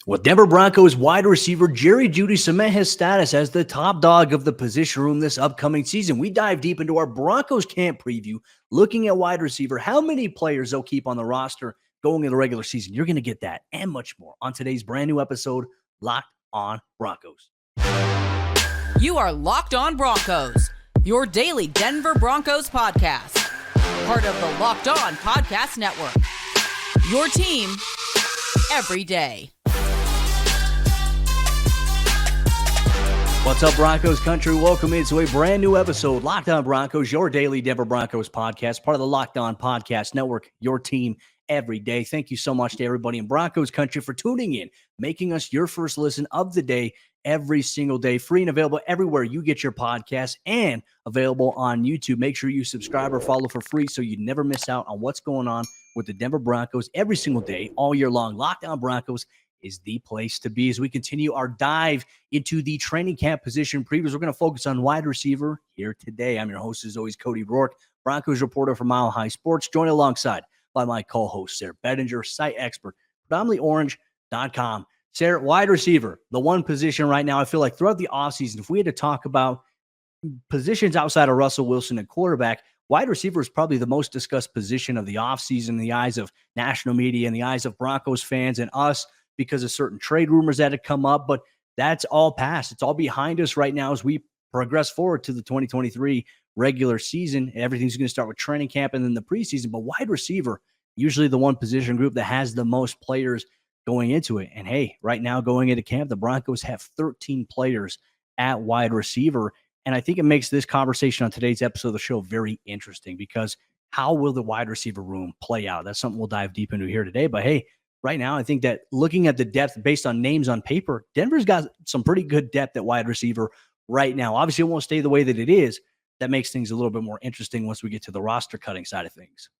Well, Denver Broncos wide receiver Jerry Jeudy cement his status as the top dog of the position room this upcoming season. We dive deep into our Broncos Camp Preview, looking at wide receiver, how many players they'll keep on the roster going in the regular season. You're going to get that and much more on today's brand new episode, Locked on Broncos. You are Locked on Broncos, your daily Denver Broncos podcast. Part of the Locked on Podcast Network. Your team every day. What's up, Broncos Country? Welcome into a brand new episode, Locked on Broncos, your daily Denver Broncos podcast, part of the Locked on Podcast Network, your team every day. Thank you so much to everybody in Broncos Country for tuning in, making us your first listen of the day every single day, free and available everywhere you get your podcasts and available on YouTube. Make sure you subscribe or follow for free so you never miss out on what's going on with the Denver Broncos every single day, all year long. Locked on Broncos is the place to be. As we continue our dive into the training camp position previews, we're going to focus on wide receiver here today. I'm your host, as always, Cody Roark, Broncos reporter for Mile High Sports, joined alongside by my co-host, Sayre Bedinger, site expert, predominantlyorange.com. Sayre, wide receiver, the one position right now, I feel like throughout the offseason, if we had to talk about positions outside of Russell Wilson and quarterback, wide receiver is probably the most discussed position of the offseason in the eyes of national media, in the eyes of Broncos fans and us, because of certain trade rumors that had come up, but that's all past. It's all behind us right now as we progress forward to the 2023 regular season. Everything's going to start with training camp and then the preseason, but wide receiver, usually the one position group that has the most players going into it. And hey, right now going into camp, the Broncos have 13 players at wide receiver. And I think it makes this conversation on today's episode of the show very interesting, because how will the wide receiver room play out? That's something we'll dive deep into here today. But hey, right now, I think that looking at the depth based on names on paper, Denver's got some pretty good depth at wide receiver right now. Obviously, it won't stay the way that it is. That makes things a little bit more interesting once we get to the roster cutting side of things.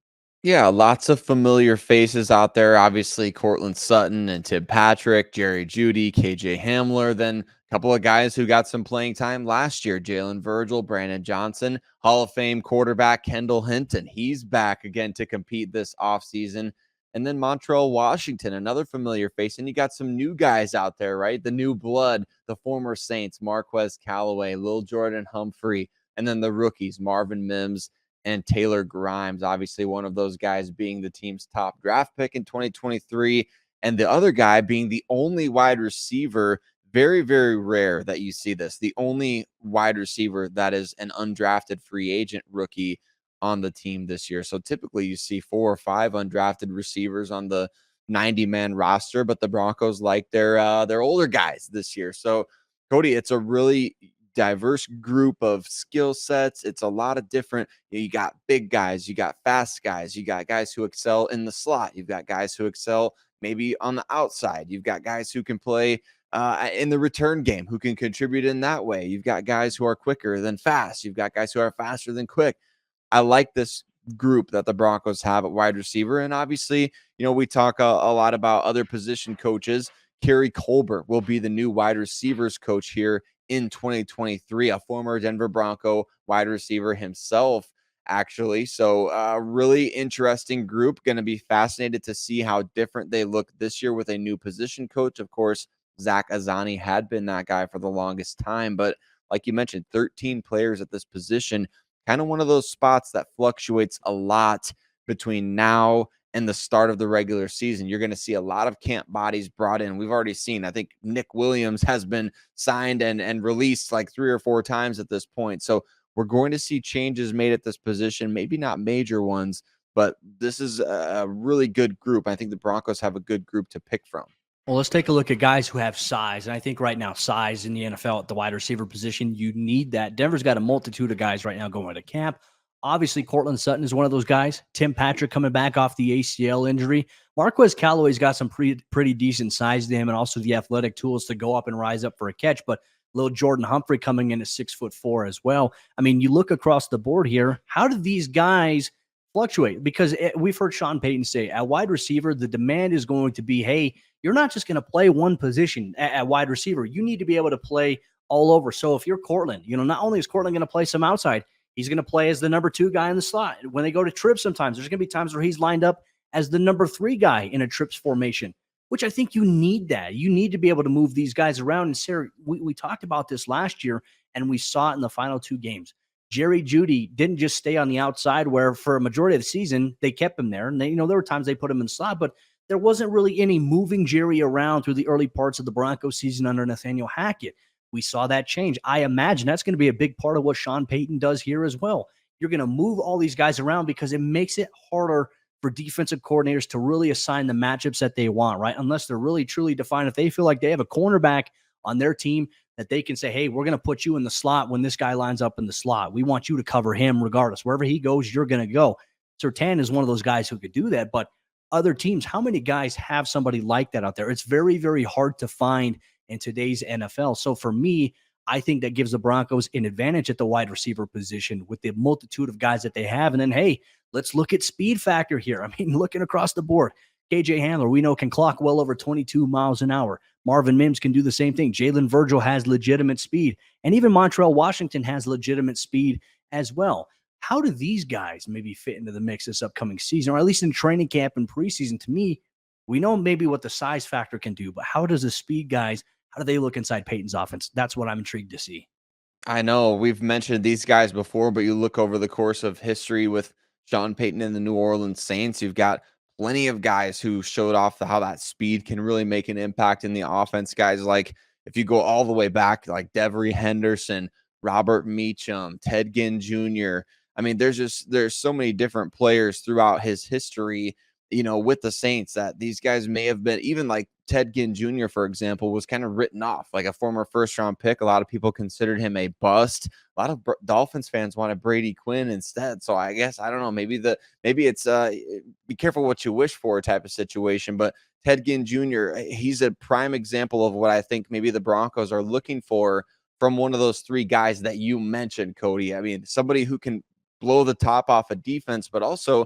Yeah, lots of familiar faces out there. Obviously, Courtland Sutton and Tim Patrick, Jerry Jeudy, KJ Hamler, then a couple of guys who got some playing time last year, Jalen Virgil, Brandon Johnson, Hall of Fame quarterback Kendall Hinton. He's back again to compete this offseason. And then Montrell Washington, another familiar face. And you got some new guys out there, right? The new blood, the former Saints, Marquez Callaway, Lil'Jordan Humphrey, and then the rookies, Marvin Mims and Taylor Grimes. Obviously, one of those guys being the team's top draft pick in 2023. And the other guy being the only wide receiver, very, very rare that you see this. The only wide receiver that is an undrafted free agent rookie on the team this year. So typically you see 4 or 5 undrafted receivers on the 90-man roster, but the Broncos like their older guys this year. So Cody, it's a really diverse group of skill sets. It's a lot of different, you got big guys, you got fast guys, you got guys who excel in the slot, you've got guys who excel maybe on the outside, you've got guys who can play in the return game, who can contribute in that way. You've got guys who are quicker than fast. You've got guys who are faster than quick. I like this group that the Broncos have at wide receiver. And obviously, we talk a lot about other position coaches. Kerry Colbert will be the new wide receivers coach here in 2023, a former Denver Bronco wide receiver himself, actually. So really interesting group. Going to be fascinated to see how different they look this year with a new position coach. Of course, Zach Azzanni had been that guy for the longest time. But like you mentioned, 13 players at this position. Kind of one of those spots that fluctuates a lot between now and the start of the regular season. You're going to see a lot of camp bodies brought in. We've already seen, I think Nick Williams has been signed and released like 3 or 4 times at this point. So we're going to see changes made at this position, maybe not major ones, but this is a really good group. I think the Broncos have a good group to pick from. Well, let's take a look at guys who have size. And I think right now, size in the NFL at the wide receiver position, you need that. Denver's got a multitude of guys right now going to camp. Obviously, Courtland Sutton is one of those guys. Tim Patrick coming back off the ACL injury. Marquez Callaway's got some pretty decent size to him and also the athletic tools to go up and rise up for a catch. But Lil'Jordan Humphrey coming in at 6'4" as well. I mean, you look across the board here. How do these guys fluctuate? Because we've heard Sean Payton say at wide receiver, the demand is going to be, hey, you're not just going to play one position at wide receiver. You need to be able to play all over. So if you're Courtland, not only is Courtland going to play some outside, he's going to play as the number 2 guy in the slot. When they go to trips sometimes, there's going to be times where he's lined up as the number 3 guy in a trips formation. which I think you need that. You need to be able to move these guys around. And Sayre, we talked about this last year, and we saw it in the final 2 games. Jerry Jeudy didn't just stay on the outside where for a majority of the season, they kept him there. And they, there were times they put him in the slot, but there wasn't really any moving Jerry around through the early parts of the Broncos season under Nathaniel Hackett. We saw that change. I imagine that's going to be a big part of what Sean Payton does here as well. You're going to move all these guys around because it makes it harder for defensive coordinators to really assign the matchups that they want, right? Unless they're really truly defined. If they feel like they have a cornerback on their team that they can say, hey, we're going to put you in the slot when this guy lines up in the slot. We want you to cover him regardless. Wherever he goes, you're going to go. Surtain is one of those guys who could do that. But other teams, how many guys have somebody like that out there? It's very, very hard to find in today's NFL. So for me, I think that gives the Broncos an advantage at the wide receiver position with the multitude of guys that they have. And then, hey, let's look at speed factor here. I mean, looking across the board, KJ Hamler, we know, can clock well over 22 miles an hour. Marvin Mims can do the same thing. Jalen Virgil has legitimate speed. And even Montrell Washington has legitimate speed as well. How do these guys maybe fit into the mix this upcoming season, or at least in training camp and preseason? To me, we know maybe what the size factor can do, but how does the speed guys, how do they look inside Peyton's offense? That's what I'm intrigued to see. I know we've mentioned these guys before, but you look over the course of history with Sean Payton and the New Orleans Saints, you've got plenty of guys who showed off how that speed can really make an impact in the offense. Guys like, if you go all the way back, like Devery Henderson, Robert Meacham, Ted Ginn Jr. I mean, there's so many different players throughout his history, with the Saints, that these guys may have been, even like Ted Ginn Jr., for example, was kind of written off like a former first-round pick. A lot of people considered him a bust. A lot of Dolphins fans wanted Brady Quinn instead. So I guess, I don't know, maybe it's be careful what you wish for type of situation. But Ted Ginn Jr., he's a prime example of what I think maybe the Broncos are looking for from one of those 3 guys that you mentioned, Cody. I mean, somebody who can blow the top off a defense, but also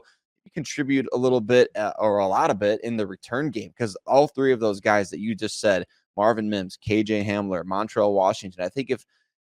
contribute a little bit or a lot of it in the return game, because all 3 of those guys that you just said, Marvin Mims, KJ Hamler, Montrell Washington, I think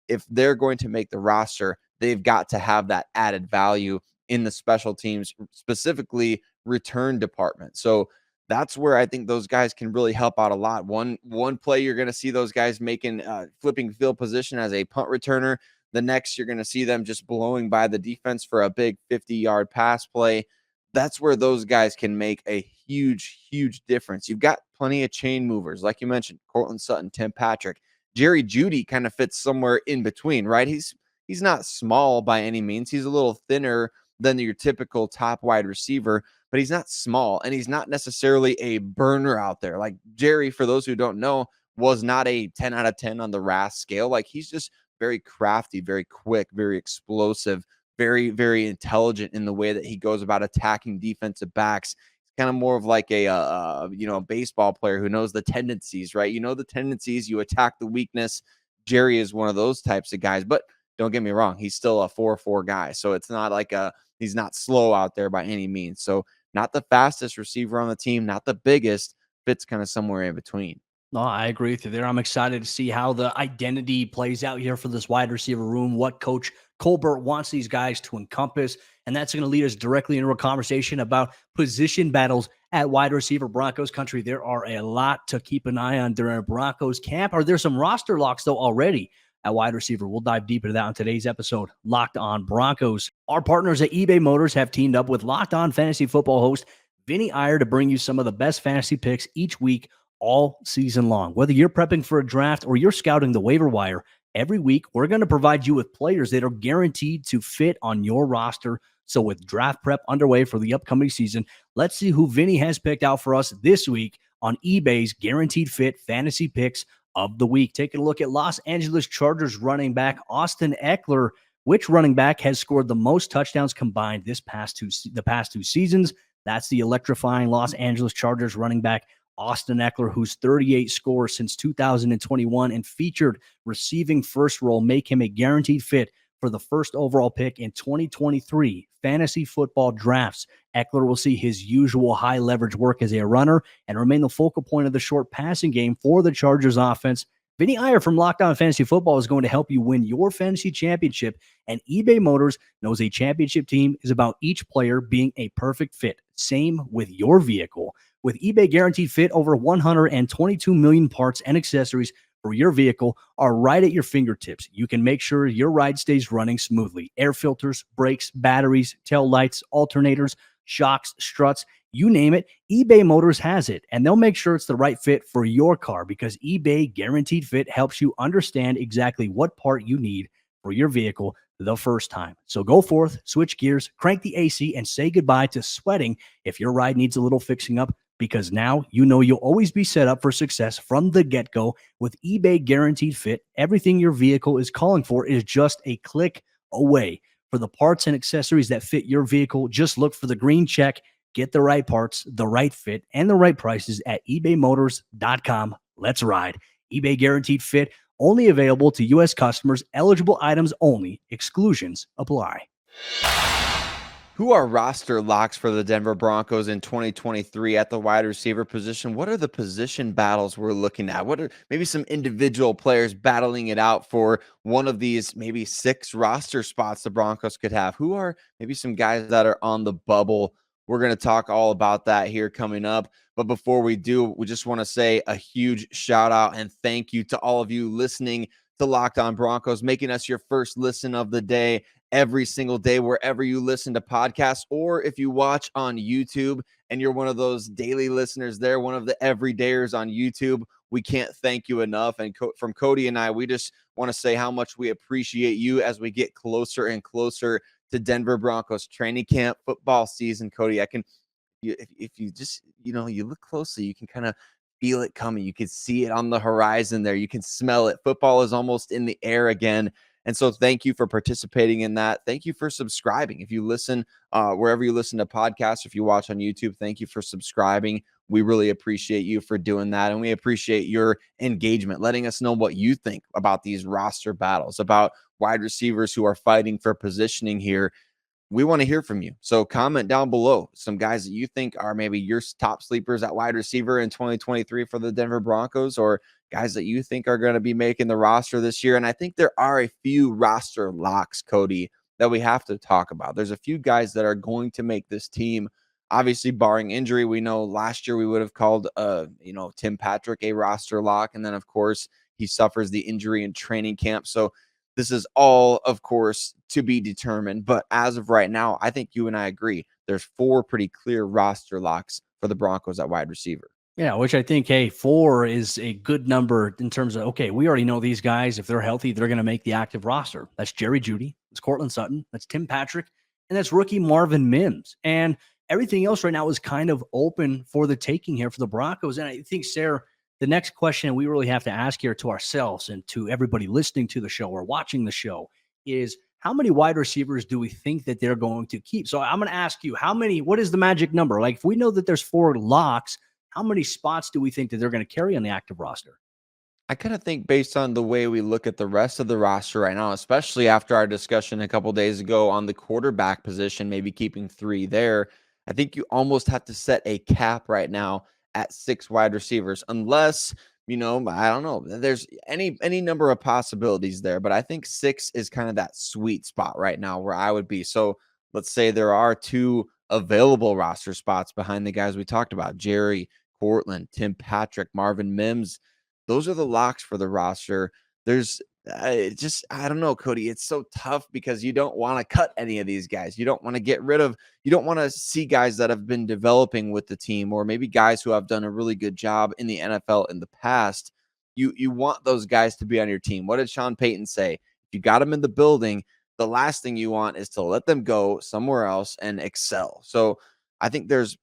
if they're going to make the roster, they've got to have that added value in the special teams, specifically return department. So that's where I think those guys can really help out a lot. One play you're going to see those guys making flipping field position as a punt returner. The next, you're going to see them just blowing by the defense for a big 50-yard pass play. That's where those guys can make a huge, huge difference. You've got plenty of chain movers, like you mentioned, Courtland Sutton, Tim Patrick. Jerry Jeudy kind of fits somewhere in between, right? He's not small by any means. He's a little thinner than your typical top wide receiver, but he's not small, and he's not necessarily a burner out there. Like Jerry, for those who don't know, was not a 10 out of 10 on the RAS scale. Like, he's just very crafty, very quick, very explosive, very, very intelligent in the way that he goes about attacking defensive backs. He's kind of more of like a baseball player who knows the tendencies, right? The tendencies, you attack the weakness. Jerry is one of those types of guys, but don't get me wrong, he's still a 4-4 guy. So it's not like he's not slow out there by any means. So not the fastest receiver on the team, not the biggest, fits kind of somewhere in between. No, I agree with you there. I'm excited to see how the identity plays out here for this wide receiver room, what Coach Colbert wants these guys to encompass. And that's going to lead us directly into a conversation about position battles at wide receiver. Broncos country, there are a lot to keep an eye on during Broncos camp. Are there some roster locks, though, already at wide receiver? We'll dive deep into that on today's episode, Locked On Broncos. Our partners at eBay Motors have teamed up with Locked On Fantasy Football host Vinny Iyer to bring you some of the best fantasy picks each week, all season long. Whether you're prepping for a draft or you're scouting the waiver wire, every week we're going to provide you with players that are guaranteed to fit on your roster. So with draft prep underway for the upcoming season, let's see who Vinny has picked out for us this week on eBay's Guaranteed Fit Fantasy Picks of the Week. Taking a look at Los Angeles Chargers running back Austin Ekeler. Which running back has scored the most touchdowns combined the past two seasons? That's the electrifying Los Angeles Chargers running back Austin Ekeler, whose 38 scores since 2021 and featured receiving first role make him a guaranteed fit for the first overall pick in 2023 fantasy football drafts. Ekeler will see his usual high leverage work as a runner and remain the focal point of the short passing game for the Chargers offense. Vinny Iyer from Locked On Fantasy Football is going to help you win your fantasy championship, and eBay Motors knows a championship team is about each player being a perfect fit. Same with your vehicle. With eBay Guaranteed Fit, over 122 million parts and accessories for your vehicle are right at your fingertips. You can make sure your ride stays running smoothly. Air filters, brakes, batteries, tail lights, alternators, shocks, struts, you name it, eBay Motors has it, and they'll make sure it's the right fit for your car because eBay Guaranteed Fit helps you understand exactly what part you need for your vehicle the first time. So go forth, switch gears, crank the AC, and say goodbye to sweating if your ride needs a little fixing up, because now you know you'll always be set up for success from the get-go. With eBay Guaranteed Fit, everything your vehicle is calling for is just a click away. For the parts and accessories that fit your vehicle, just look for the green check. Get the right parts, the right fit, and the right prices at ebaymotors.com. Let's ride. eBay Guaranteed Fit, only available to U.S. customers, eligible items only, exclusions apply. Who are roster locks for the Denver Broncos in 2023 at the wide receiver position? What are the position battles we're looking at? What are maybe some individual players battling it out for one of these maybe 6 roster spots the Broncos could have? Who are maybe some guys that are on the bubble? We're going to talk all about that here coming up. But before we do, we just want to say a huge shout out and thank you to all of you listening to Locked On Broncos, making us your first listen of the day every single day, wherever you listen to podcasts, or if you watch on YouTube and you're one of those daily listeners there, one of the everydayers on YouTube, we can't thank you enough. And from Cody and I, we just want to say how much we appreciate you as we get closer and closer to Denver Broncos training camp football season. Cody, if you just, you look closely, you can kind of feel it coming. You can see it on the horizon there. You can smell it. Football is almost in the air again. And so thank you for participating in that. Thank you for subscribing. If you listen, wherever you listen to podcasts, if you watch on YouTube, thank you for subscribing. We really appreciate you for doing that. And we appreciate your engagement, letting us know what you think about these roster battles, about wide receivers who are fighting for positioning here. We want to hear from you. So comment down below some guys that you think are maybe your top sleepers at wide receiver in 2023 for the Denver Broncos, or guys that you think are going to be making the roster this year. And I think there are a few roster locks, Cody, that we have to talk about. There's a few guys that are going to make this team, obviously barring injury. We know last year we would have called, Tim Patrick a roster lock. And then, of course, he suffers the injury in training camp. So this is all, of course, to be determined. But as of right now, I think you and I agree. There's 4 pretty clear roster locks for the Broncos at wide receiver. Yeah, which I think, 4 is a good number in terms of, okay, we already know these guys. If they're healthy, they're going to make the active roster. That's Jerry Jeudy. That's Courtland Sutton. That's Tim Patrick. And that's rookie Marvin Mims. And everything else right now is kind of open for the taking here for the Broncos. And I think, Sayre, the next question we really have to ask here to ourselves and to everybody listening to the show or watching the show is, how many wide receivers do we think that they're going to keep? So I'm going to ask you, what is the magic number? Like, if we know that there's 4 locks, how many spots do we think that they're going to carry on the active roster? I kind of think based on the way we look at the rest of the roster right now, especially after our discussion a couple days ago on the quarterback position, maybe keeping 3 there, I think you almost have to set a cap right now at 6 wide receivers, unless, I don't know, there's any number of possibilities there, but I think 6 is kind of that sweet spot right now where I would be. So let's say there are 2 available roster spots behind the guys we talked about, Jerry, Courtland, Tim Patrick, Marvin Mims. Those are the locks for the roster. There's I don't know, Cody. It's so tough because you don't want to cut any of these guys. You don't want to you don't want to see guys that have been developing with the team, or maybe guys who have done a really good job in the NFL in the past. You want those guys to be on your team. What did Sean Payton say? If you got them in the building, the last thing you want is to let them go somewhere else and excel. So I think there's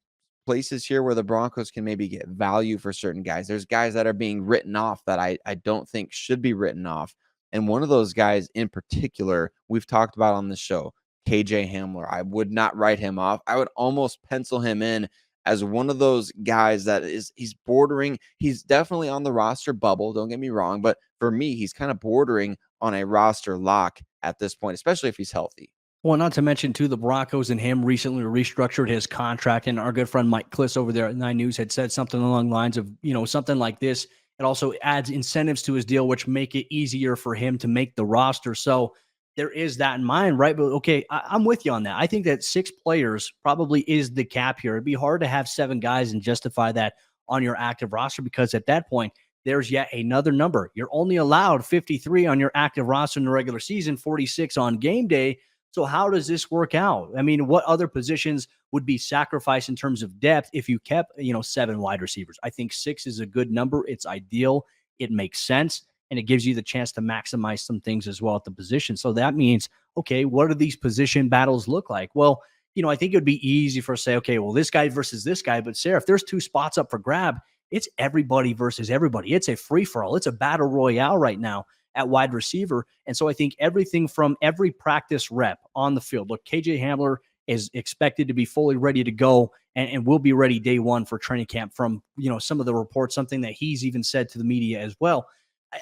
places here where the Broncos can maybe get value for certain guys. There's guys that are being written off that I don't think should be written off. And one of those guys in particular, we've talked about on the show, KJ Hamler. I would not write him off. I would almost pencil him in as one of those guys that he's definitely on the roster bubble, don't get me wrong, but for me, he's kind of bordering on a roster lock at this point, especially if he's healthy. Well, not to mention, too, the Broncos and him recently restructured his contract, and our good friend Mike Kliss over there at 9 News had said something along the lines of, something like this. It also adds incentives to his deal, which make it easier for him to make the roster. So there is that in mind, right? But okay, I'm with you on that. I think that 6 players probably is the cap here. It'd be hard to have 7 guys and justify that on your active roster because at that point, there's yet another number. You're only allowed 53 on your active roster in the regular season, 46 on game day. So how does this work out? I mean, what other positions would be sacrificed in terms of depth if you kept, 7 wide receivers? I think 6 is a good number. It's ideal. It makes sense. And it gives you the chance to maximize some things as well at the position. So that means, okay, what do these position battles look like? Well, I think it would be easy for say, okay, well, this guy versus this guy. But Sayre, if there's 2 spots up for grab, it's everybody versus everybody. It's a free-for-all. It's a battle royale right now at wide receiver. And so I think everything from every practice rep on the field. Look, KJ Hamler is expected to be fully ready to go and will be ready day one for training camp from, some of the reports, something that he's even said to the media as well.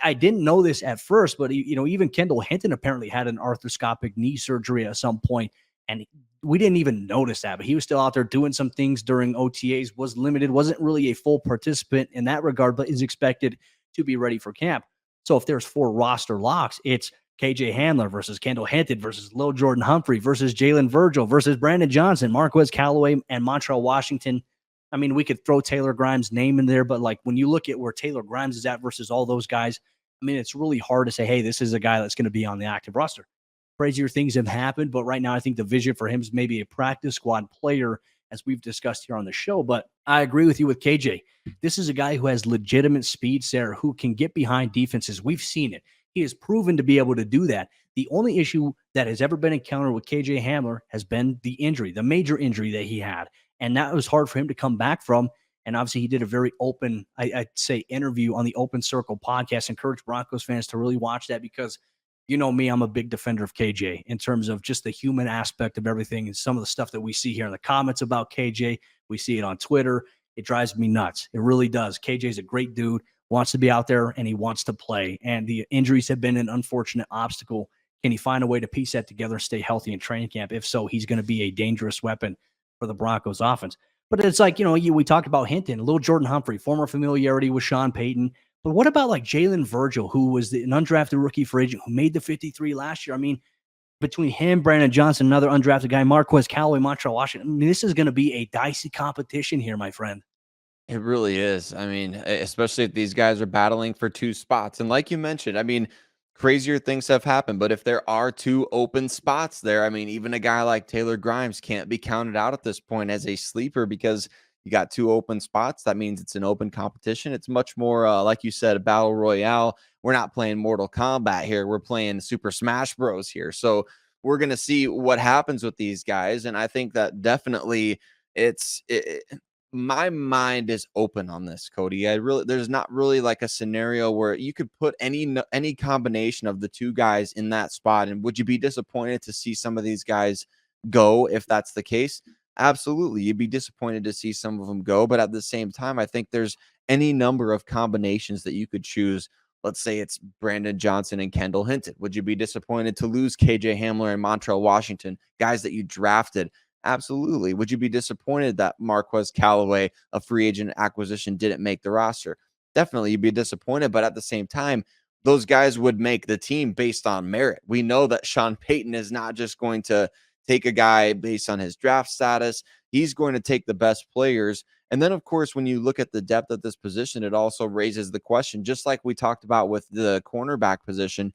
I didn't know this at first, but even Kendall Hinton apparently had an arthroscopic knee surgery at some point, and we didn't even notice that. But he was still out there doing some things during OTAs, was limited, wasn't really a full participant in that regard, but is expected to be ready for camp. So if there's 4 roster locks, it's KJ Hamler versus Kendall Hinton versus Lil'Jordan Humphrey versus Jalen Virgil versus Brandon Johnson, Marquez Callaway, and Montrell Washington. I mean, we could throw Taylor Grimes' name in there, but like when you look at where Taylor Grimes is at versus all those guys, I mean, it's really hard to say, hey, this is a guy that's going to be on the active roster. Crazier things have happened, but right now I think the vision for him is maybe a practice squad player, as we've discussed here on the show. But I agree with you with KJ. This is a guy who has legitimate speed, Sayre, who can get behind defenses. We've seen it. He has proven to be able to do that. The only issue that has ever been encountered with KJ Hamler has been the injury, the major injury that he had. And that was hard for him to come back from. And obviously he did a very open, I'd say, interview on the Open Circle podcast. Encourage Broncos fans to really watch that because you know me, I'm a big defender of KJ in terms of just the human aspect of everything and some of the stuff that we see here in the comments about KJ. We see it on Twitter. It drives me nuts. It really does. KJ's a great dude, wants to be out there, and he wants to play. And the injuries have been an unfortunate obstacle. Can he find a way to piece that together and stay healthy in training camp? If so, he's going to be a dangerous weapon for the Broncos offense. But it's like, we talked about Hinton, Lil'Jordan Humphrey, former familiarity with Sean Payton. But what about like Jalen Virgil, who was an undrafted rookie free agent who made the 53 last year? I mean, between him, Brandon Johnson, another undrafted guy, Marquez Callaway, Montrell Washington, I mean, this is going to be a dicey competition here, my friend. It really is. I mean, especially if these guys are battling for 2 spots. And like you mentioned, I mean, crazier things have happened. But if there are 2 open spots there, I mean, even a guy like Taylor Grimes can't be counted out at this point as a sleeper because you got 2 open spots. That means it's an open competition. It's much more, like you said, a battle royale. We're not playing Mortal Kombat here. We're playing Super Smash Bros. Here. So we're going to see what happens with these guys. And I think that definitely my mind is open on this, Cody. There's not really like a scenario where you could put any combination of the 2 guys in that spot. And would you be disappointed to see some of these guys go if that's the case? Absolutely. You'd be disappointed to see some of them go. But at the same time, I think there's any number of combinations that you could choose. Let's say it's Brandon Johnson and Kendall Hinton. Would you be disappointed to lose KJ Hamler and Montrell Washington, guys that you drafted? Absolutely. Would you be disappointed that Marquez Callaway, a free agent acquisition, didn't make the roster? Definitely, you'd be disappointed. But at the same time, those guys would make the team based on merit. We know that Sean Payton is not just going to take a guy based on his draft status. He's going to take the best players. And then, of course, when you look at the depth at this position, it also raises the question, just like we talked about with the cornerback position,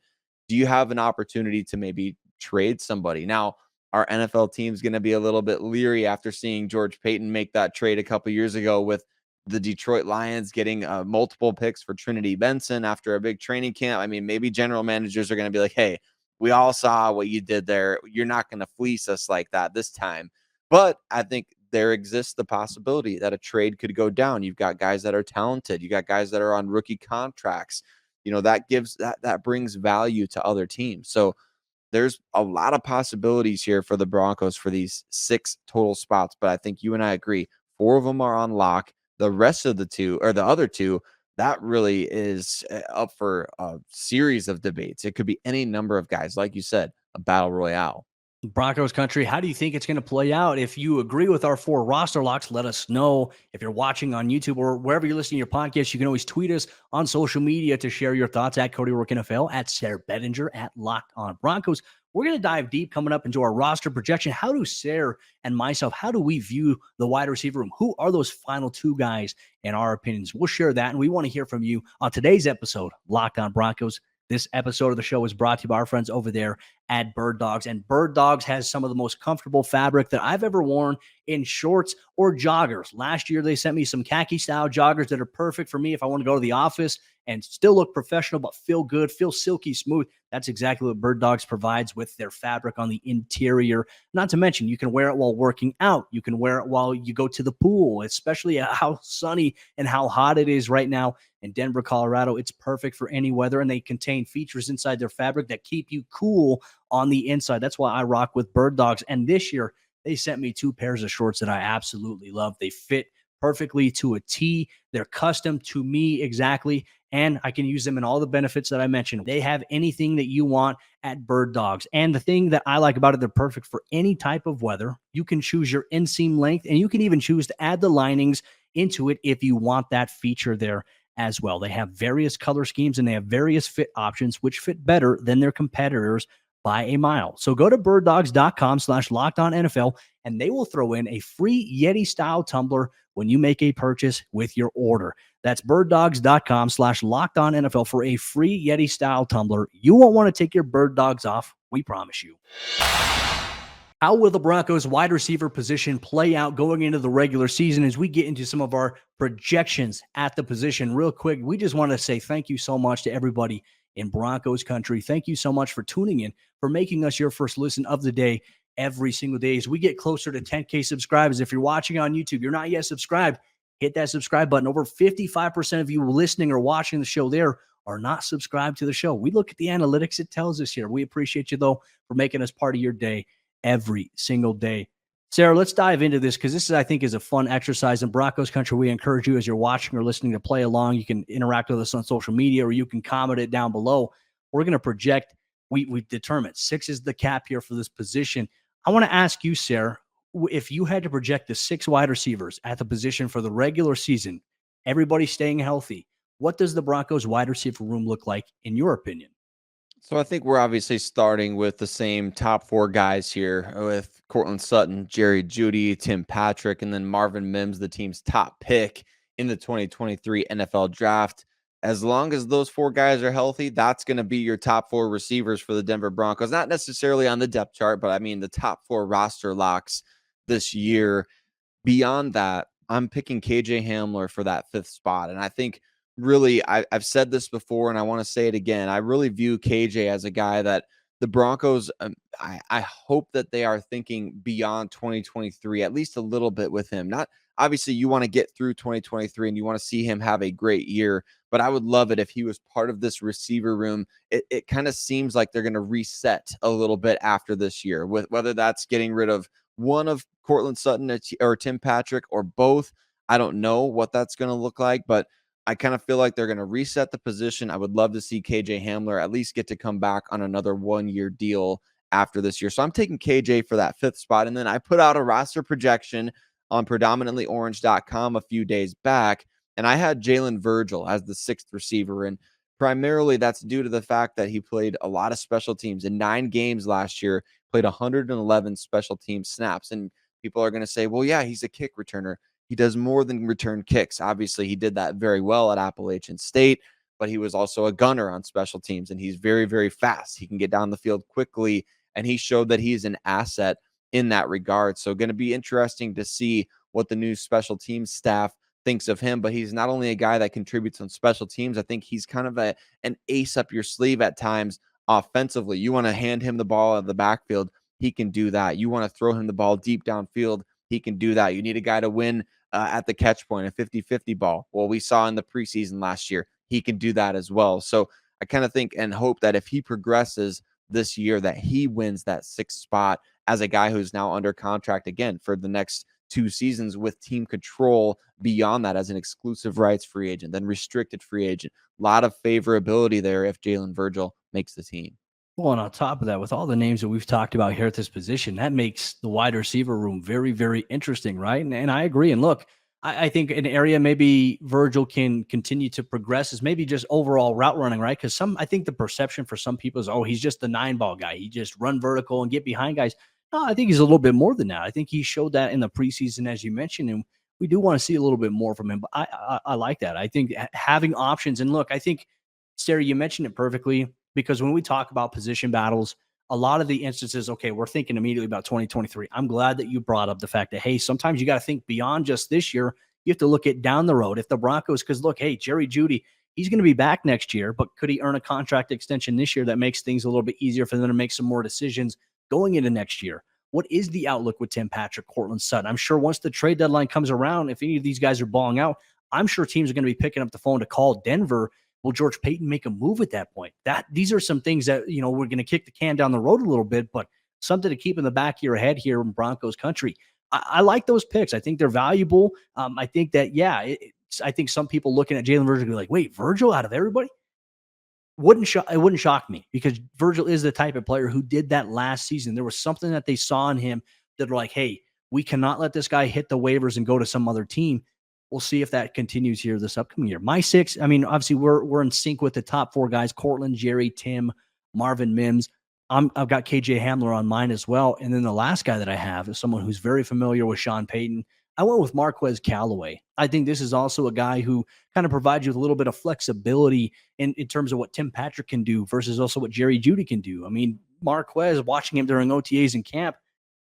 do you have an opportunity to maybe trade somebody? Now, our NFL team's going to be a little bit leery after seeing George Payton make that trade a couple years ago with the Detroit Lions getting multiple picks for Trinity Benson after a big training camp. I mean, maybe general managers are going to be like, hey, we all saw what you did there. You're not going to fleece us like that this time. But I think there exists the possibility that a trade could go down. You've got guys that are talented. You got guys that are on rookie contracts. That brings value to other teams. So there's a lot of possibilities here for the Broncos for these 6 total spots. But I think you and I agree, 4 of them are on lock. The rest of the other two, that really is up for a series of debates. It could be any number of guys. Like you said, a battle royale. Broncos Country, how do you think it's going to play out? If you agree with our 4 roster locks, let us know. If you're watching on YouTube or wherever you're listening to your podcast, you can always tweet us on social media to share your thoughts at Cody Roark NFL, at Sayre Bedinger, at Locked On Broncos. We're going to dive deep coming up into our roster projection. How do Sayre and myself, how do we view the wide receiver room? Who are those final two guys in our opinions? We'll share that, and we want to hear from you on today's episode, Locked On Broncos. This episode of the show is brought to you by our friends over there at Bird Dogs. And Bird Dogs has some of the most comfortable fabric that I've ever worn in shorts or joggers. Last year, they sent me some khaki-style joggers that are perfect for me if I want to go to the office and still look professional but feel good, feel silky smooth. That's exactly what Bird Dogs provides with their fabric on the interior. Not to mention, you can wear it while working out. You can wear it while you go to the pool, especially how sunny and how hot it is right now in Denver, Colorado. It's perfect for any weather, and they contain features inside their fabric that keep you cool on the inside. That's why I rock with Bird Dogs. And this year, they sent me 2 pairs of shorts that I absolutely love. They fit perfectly to a T. They're custom to me exactly, and I can use them in all the benefits that I mentioned. They have anything that you want at Bird Dogs. And the thing that I like about it, they're perfect for any type of weather. You can choose your inseam length, and you can even choose to add the linings into it if you want that feature there as well. They have various color schemes, and they have various fit options, which fit better than their competitors by a mile. So go to birddogs.com/lockedonnfl, and they will throw in a free Yeti style tumbler when you make a purchase with your order. That's birddogs.com/lockedonnfl for a free Yeti style tumbler. You won't want to take your Bird Dogs off. We promise you. How will the Broncos wide receiver position play out going into the regular season as we get into some of our projections at the position? Real quick, we just want to say thank you so much to everybody in Broncos country. Thank you so much for tuning in, for making us your first listen of the day every single day. As we get closer to 10K subscribers, if you're watching on YouTube, you're not yet subscribed, hit that subscribe button. Over 55% of you listening or watching the show there are not subscribed to the show. We look at the analytics. It tells us here. We appreciate you, though, for making us part of your day every single day. Sayre, let's dive into this because this, I think, is a fun exercise. In Broncos country, we encourage you as you're watching or listening to play along. You can interact with us on social media, or you can comment it down below. We're going to project. We've determined 6 is the cap here for this position. I want to ask you, Sayre, if you had to project the 6 wide receivers at the position for the regular season, everybody staying healthy, what does the Broncos wide receiver room look like in your opinion? So I think we're obviously starting with the same top 4 guys here with Courtland Sutton, Jerry Jeudy, Tim Patrick, and then Marvin Mims, the team's top pick in the 2023 NFL draft. As long as those 4 guys are healthy, that's going to be your top 4 receivers for the Denver Broncos. Not necessarily on the depth chart, but I mean the top 4 roster locks this year. Beyond that, I'm picking KJ Hamler for that 5th spot. And I think really, I've said this before, and I want to say it again. I really view KJ as a guy that the Broncos, I hope that they are thinking beyond 2023, at least a little bit with him. Not obviously, you want to get through 2023 and you want to see him have a great year, but I would love it if he was part of this receiver room. It kind of seems like they're going to reset a little bit after this year, with whether that's getting rid of one of Courtland Sutton or Tim Patrick or both. I don't know what that's going to look like, but I kind of feel like they're going to reset the position. I would love to see KJ Hamler at least get to come back on another 1-year deal after this year. So I'm taking KJ for that 5th spot. And then I put out a roster projection on predominantlyorange.com a few days back, and I had Jalen Virgil as the 6th receiver. And primarily that's due to the fact that he played a lot of special teams. In 9 games last year, played 111 special team snaps. And people are going to say, well, yeah, he's a kick returner. He does more than return kicks. Obviously, he did that very well at Appalachian State, but he was also a gunner on special teams, and he's very, very fast. He can get down the field quickly, and he showed that he's an asset in that regard. So going to be interesting to see what the new special teams staff thinks of him, but he's not only a guy that contributes on special teams. I think he's kind of an ace up your sleeve at times offensively. You want to hand him the ball out of the backfield, he can do that. You want to throw him the ball deep downfield, he can do that. You need a guy to win at the catch point, a 50-50 ball. Well, we saw in the preseason last year, he can do that as well. So I kind of think and hope that if he progresses this year, that he wins that 6th spot as a guy who's now under contract again for the next 2 seasons with team control beyond that as an exclusive rights free agent, then restricted free agent. A lot of favorability there if Jalen Virgil makes the team. Well, and on top of that, with all the names that we've talked about here at this position, that makes the wide receiver room very, very interesting, right? And I agree. And look, I think an area maybe Virgil can continue to progress is maybe just overall route running, right? Because I think the perception for some people is, oh, he's just the 9-ball guy. He just run vertical and get behind guys. No, I think he's a little bit more than that. I think he showed that in the preseason, as you mentioned, and we do want to see a little bit more from him. But I like that. I think having options, and look, I think, Sayre, you mentioned it perfectly, because when we talk about position battles, a lot of the instances, okay, we're thinking immediately about 2023. I'm glad that you brought up the fact that, hey, sometimes you got to think beyond just this year. You have to look at down the road. If the Broncos, because look, hey, Jerry Jeudy, he's going to be back next year, but could he earn a contract extension this year that makes things a little bit easier for them to make some more decisions going into next year? What is the outlook with Tim Patrick, Courtland Sutton? I'm sure once the trade deadline comes around, if any of these guys are balling out, I'm sure teams are going to be picking up the phone to call Denver. Will George Payton make a move at that point? These are some things that, we're going to kick the can down the road a little bit, but something to keep in the back of your head here in Broncos country. I like those picks. I think they're valuable. I think that, I think some people looking at Jalen Virgil be like, wait, Virgil out of everybody? It wouldn't shock me, because Virgil is the type of player who did that last season. There was something that they saw in him that were like, hey, we cannot let this guy hit the waivers and go to some other team. We'll see if that continues here this upcoming year. My 6, I mean, obviously we're in sync with the top 4 guys: Courtland, Jerry, Tim, Marvin Mims. I've got KJ Hamler on mine as well. And then the last guy that I have is someone who's very familiar with Sean Payton. I went with Marquez Callaway. I think this is also a guy who kind of provides you with a little bit of flexibility in terms of what Tim Patrick can do versus also what Jerry Jeudy can do. I mean, Marquez, watching him during OTAs and camp,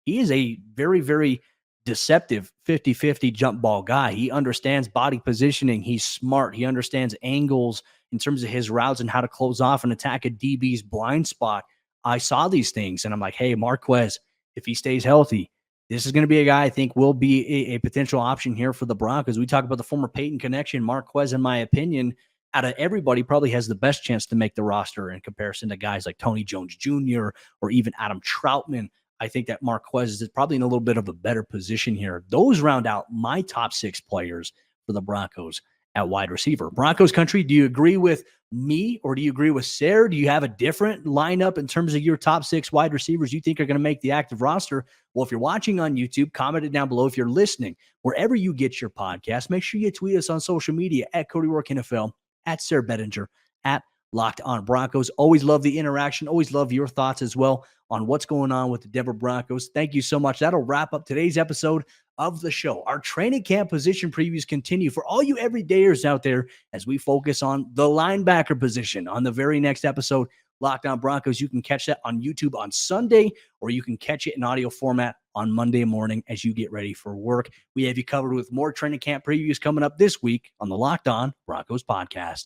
he is a very, very deceptive 50-50 jump ball guy. He understands body positioning. He's smart. He understands angles in terms of his routes and how to close off and attack a DB's blind spot. I saw these things and I'm like, hey, Marquez, if he stays healthy, this is going to be a guy I think will be a potential option here for the Broncos. We talk about the former Peyton connection. Marquez, in my opinion, out of everybody, probably has the best chance to make the roster in comparison to guys like Tony Jones Jr. or even Adam Troutman. I think that Marquez is probably in a little bit of a better position here. Those round out my top 6 players for the Broncos at wide receiver. Broncos country, do you agree with me or do you agree with Sayre? Do you have a different lineup in terms of your top 6 wide receivers you think are going to make the active roster? Well, if you're watching on YouTube, comment it down below. If you're listening, wherever you get your podcast, make sure you tweet us on social media at Cody Roark NFL, at Sayre Bedinger, at Locked On Broncos. Always love the interaction. Always love your thoughts as well on what's going on with the Denver Broncos. Thank you so much. That'll wrap up today's episode of the show. Our training camp position previews continue for all you everydayers out there as we focus on the linebacker position on the very next episode. Locked On Broncos. You can catch that on YouTube on Sunday, or you can catch it in audio format on Monday morning as you get ready for work. We have you covered with more training camp previews coming up this week on the Locked On Broncos podcast.